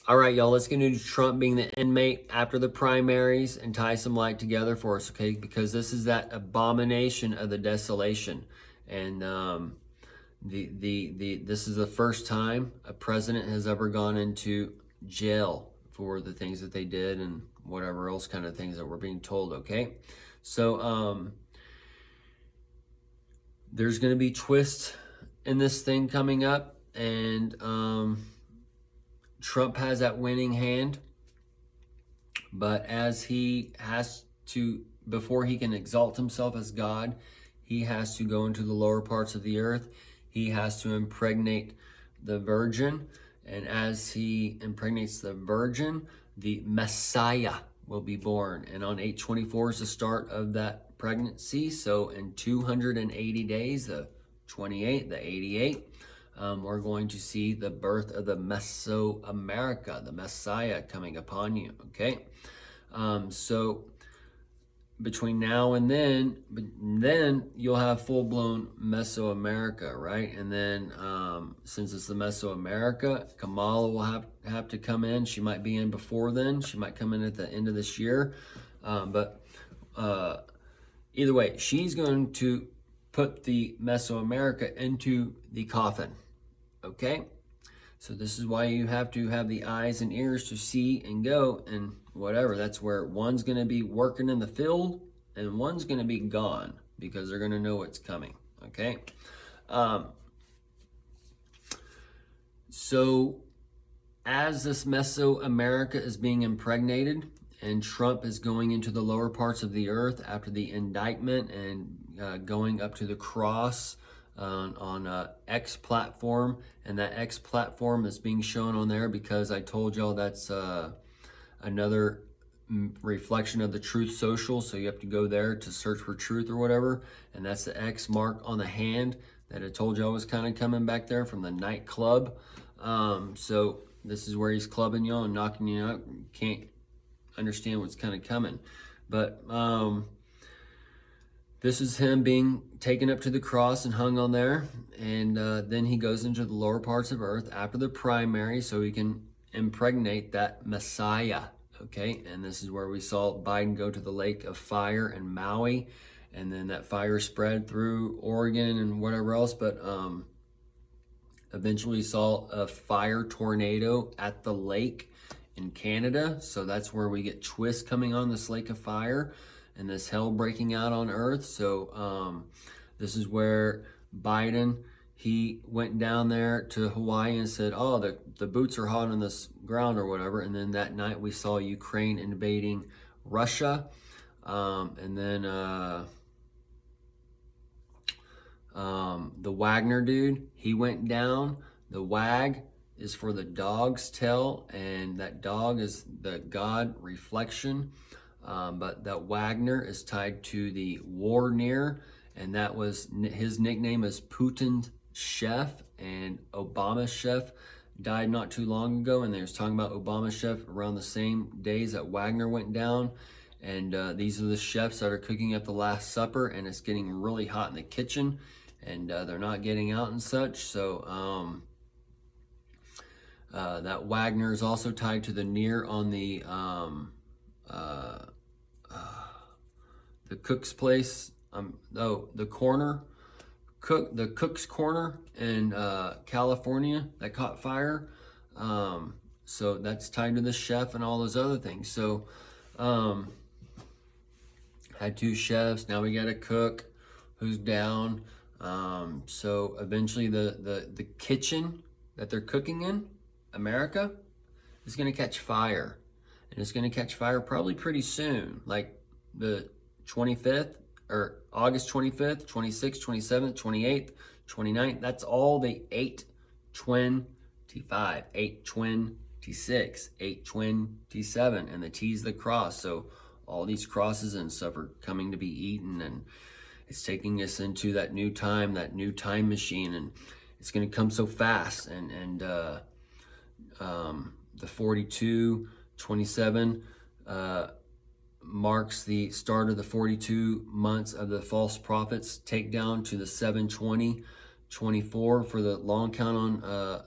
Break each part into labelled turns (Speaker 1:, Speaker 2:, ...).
Speaker 1: All right, y'all, let's get into Trump being the inmate after the primaries and tie some light together for us, okay? Because this is that abomination of the desolation. And this is the first time a president has ever gone into jail for the things that they did and whatever else kind of things that we're being told, okay? So there's going to be twists in this thing coming up, and Trump has that winning hand, but as he has to, before he can exalt himself as God, he has to go into the lower parts of the earth. He has to impregnate the virgin, and as he impregnates the virgin, the Messiah will be born. And on 8/24 is the start of that pregnancy. So in 280 days, the 28, the 88, we're going to see the birth of the Mesoamerica, the Messiah coming upon you, okay? So between now and then you'll have full-blown Mesoamerica, right? And then since it's the Mesoamerica, Kamala will have to come in. She might be in before then. She might come in at the end of this year. But either way, she's going to put the Mesoamerica into the coffin. Okay, so this is why you have to have the eyes and ears to see and go and whatever. That's where one's going to be working in the field and one's going to be gone because they're going to know what's coming. Okay, so as this Mesoamerica is being impregnated and Trump is going into the lower parts of the earth after the indictment and going up to the cross on X platform, and that X platform is being shown on there because I told y'all that's another reflection of the Truth Social, so you have to go there to search for truth or whatever, and that's the X mark on the hand that I told y'all was kind of coming back there from the nightclub. So this is where he's clubbing y'all and knocking you out. You can't understand what's kind of coming, but this is him being taken up to the cross and hung on there. And then he goes into the lower parts of earth after the primary so he can impregnate that Messiah. Okay, and this is where we saw Biden go to the lake of fire in Maui. And then that fire spread through Oregon and whatever else. But eventually saw a fire tornado at the lake in Canada. So that's where we get twists coming on this lake of fire and this hell breaking out on earth. So this is where Biden, he went down there to Hawaii and said, oh, the boots are hot on this ground or whatever. And then that night we saw Ukraine invading Russia. And then the Wagner dude, he went down. The wag is for the dog's tail, and that dog is the God reflection. But that Wagner is tied to the war near, and that was his nickname is Putin's chef, and Obama's chef died not too long ago, and they was talking about Obama's chef around the same days that Wagner went down. And these are the chefs that are cooking up the Last Supper, and it's getting really hot in the kitchen, and they're not getting out and such. So that Wagner is also tied to the near on the cook's place. The cook's corner in California that caught fire. So that's tied to the chef and all those other things. So had two chefs. Now we got a cook who's down. So eventually the kitchen that they're cooking in America is going to catch fire, and it's going to catch fire probably pretty soon, like the 25th or August 25th, 26th, 27th, 28th, 29th. That's all the 8/25, 8/26, 8/27, and the T's the cross. So all these crosses and stuff are coming to be eaten, and it's taking us into that new time machine, and it's going to come so fast. And the 42/27 marks the start of the 42 months of the false prophets takedown to the 7/20/24 for the long count on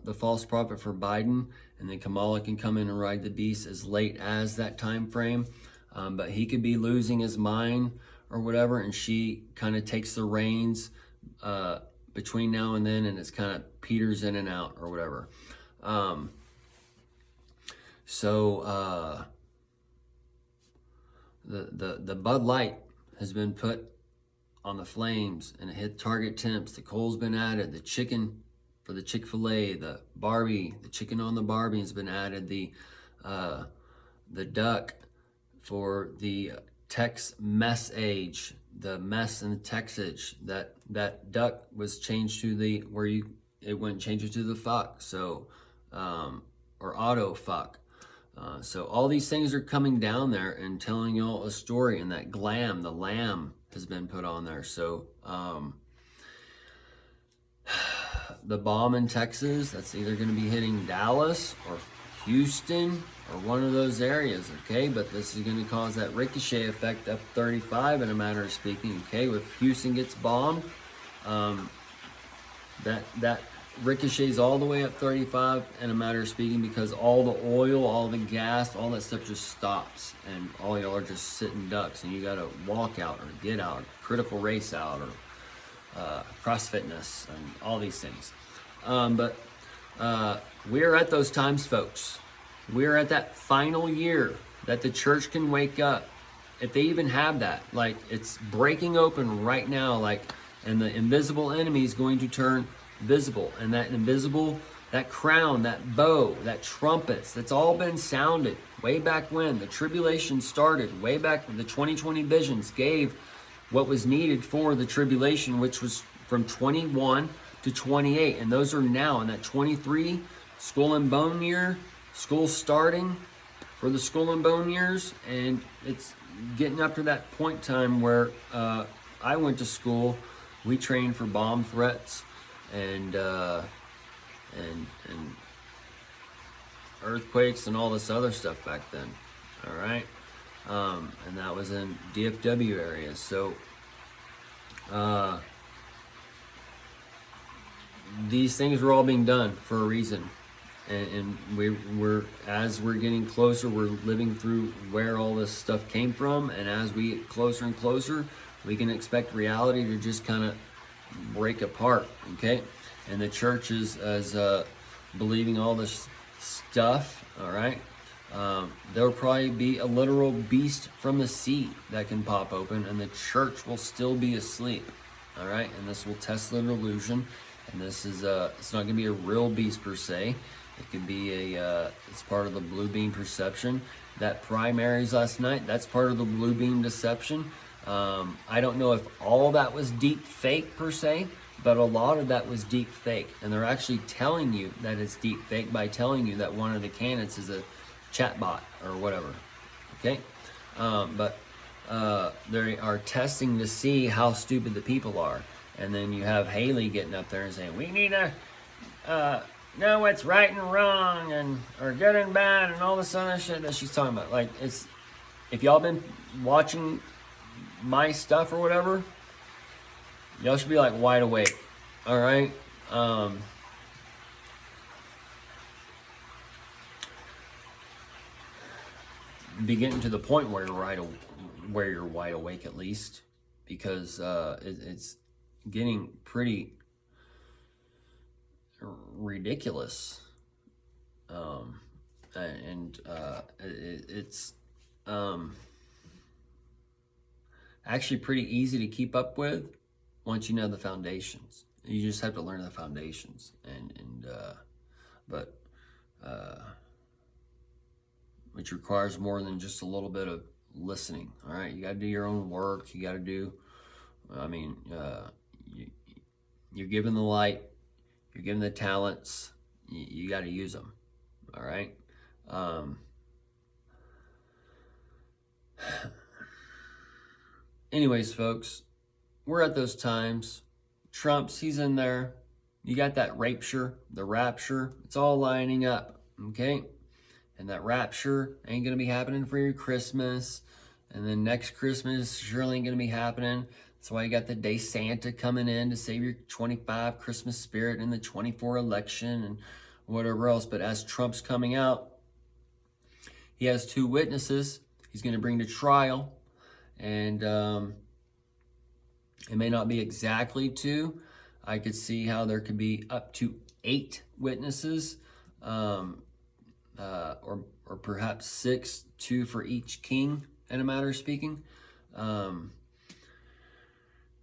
Speaker 1: the false prophet for Biden, and then Kamala can come in and ride the beast as late as that time frame. But he could be losing his mind or whatever, and she kind of takes the reins between now and then, and it's kind of peters in and out or whatever. The Bud Light has been put on the flames, and it hit target temps. The coal's been added. The chicken for the Chick-fil-A, the Barbie, the chicken on the Barbie has been added. The duck for the Tex mess age, the mess and the Texage, that duck was changed to the it went changes to the fuck, so or auto fuck. So all these things are coming down there and telling y'all a story, and that glam, the lamb, has been put on there. So the bomb in Texas, that's either going to be hitting Dallas or Houston or one of those areas, okay? But this is going to cause that ricochet effect up 35 in a matter of speaking, okay? If Houston gets bombed, that ricochets all the way up 35 in a matter of speaking, because all the oil, all the gas, all that stuff just stops, and all y'all are just sitting ducks, and you got to walk out or get out, critical race out, or cross fitness, and all these things. But we're at those times, folks. We're at that final year that the church can wake up, if they even have that. Like, it's breaking open right now, like, and the invisible enemy is going to turn visible, and that invisible, that crown, that bow, that trumpets, that's all been sounded way back when the tribulation started, way back when the 2020 visions gave what was needed for the tribulation, which was from 21 to 28, and those are now in that 23 skull and bone year, school starting for the skull and bone years, and it's getting up to that point time where I went to school. We trained for bomb threats and earthquakes and all this other stuff back then. All right, and that was in DFW areas. So these things were all being done for a reason, and we're as we're getting closer, we're living through where all this stuff came from, and as we get closer and closer, we can expect reality to just kind of break apart, okay? And the church is believing all this stuff, all right? There'll probably be a literal beast from the sea that can pop open, and the church will still be asleep, all right? And this will test the delusion, and this is it's not going to be a real beast per se. It could be it's part of the blue beam perception. That primaries last night, that's part of the blue beam deception. I don't know if all that was deep fake per se, but a lot of that was deep fake, and they're actually telling you that it's deep fake by telling you that one of the candidates is a chatbot or whatever, okay? But they are testing to see how stupid the people are, and then you have Haley getting up there and saying, we need to know what's right and wrong, and or good and bad, and all this other shit that she's talking about. Like, it's, if y'all been watching my stuff or whatever, y'all should be like wide awake, all right? Be getting to the point where you're wide awake at least, because it's getting pretty ridiculous, it's actually pretty easy to keep up with once you know the foundations. You just have to learn the foundations, which requires more than just a little bit of listening. All right, you got to do your own work. You got to do, you're given the light, you're given the talents, you got to use them. All right. Anyways, folks, we're at those times. Trump's, he's in there. You got that the rapture. It's all lining up, okay? And that rapture ain't going to be happening for your Christmas. And then next Christmas surely ain't going to be happening. That's why you got the day Santa coming in to save your 25 Christmas spirit in the 24 election and whatever else. But as Trump's coming out, he has 2 witnesses he's going to bring to trial. And it may not be exactly 2. I could see how there could be up to 8 witnesses, or perhaps 6, 2 for each king, in a matter of speaking.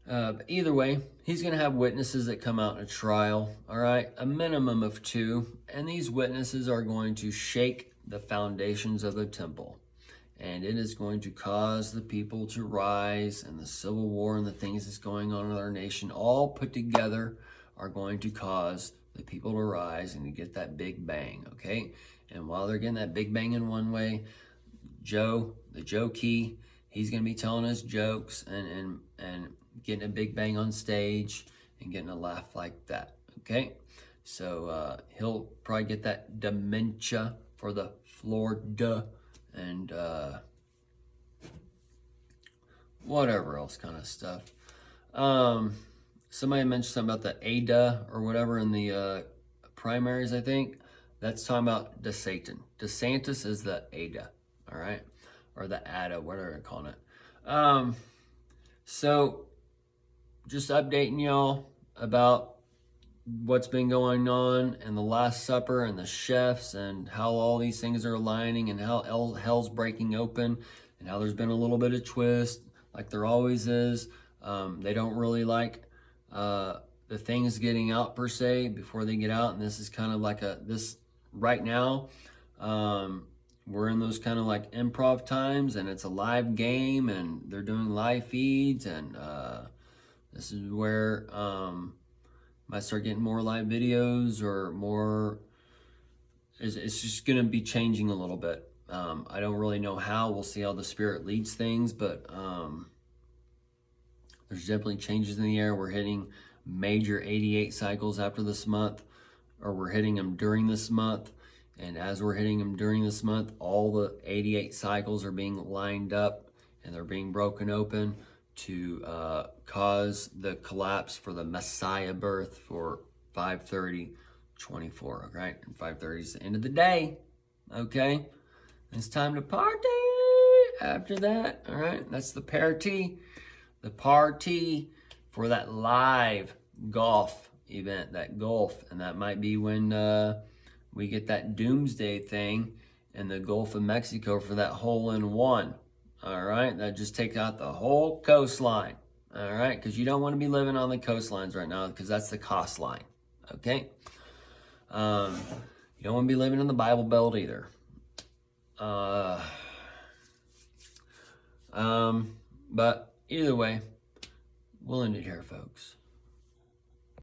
Speaker 1: But either way, he's going to have witnesses that come out in a trial, all right? A minimum of 2. And these witnesses are going to shake the foundations of the temple. And it is going to cause the people to rise, and the civil war and the things that's going on in our nation all put together are going to cause the people to rise and to get that big bang, okay? And while they're getting that big bang in one way, the jokey, he's going to be telling us jokes and getting a big bang on stage and getting a laugh like that, okay? So he'll probably get that dementia for the Florida and whatever else kind of stuff. Somebody mentioned something about the ADA or whatever in the primaries, I think. That's talking about DeSatan. DeSantis is the ADA, all right? Or the ADA, whatever they're calling it. So just updating y'all about what's been going on and the Last Supper and the chefs and how all these things are aligning and how hell's breaking open and how there's been a little bit of twist like there always is. They don't really like the things getting out per se before they get out, and this is kind of like this right now. We're in those kind of like improv times, and it's a live game, and they're doing live feeds, and this is where might start getting more live videos or more. It's just going to be changing a little bit. I don't really know how. We'll see how the Spirit leads things, but there's definitely changes in the air. We're hitting major 88 cycles after this month, or we're hitting them during this month. And as we're hitting them during this month, all the 88 cycles are being lined up and they're being broken open to cause the collapse for the Messiah birth for 5/30/24, right? And 5/30 is the end of the day, okay? It's time to party after that, all right? That's the party for that live golf event, that golf. And that might be when we get that doomsday thing in the Gulf of Mexico for that hole-in-one. All right, that just takes out the whole coastline. All right, because you don't want to be living on the coastlines right now because that's the cost line. Okay, you don't want to be living in the Bible Belt either. But either way, we'll end it here, folks.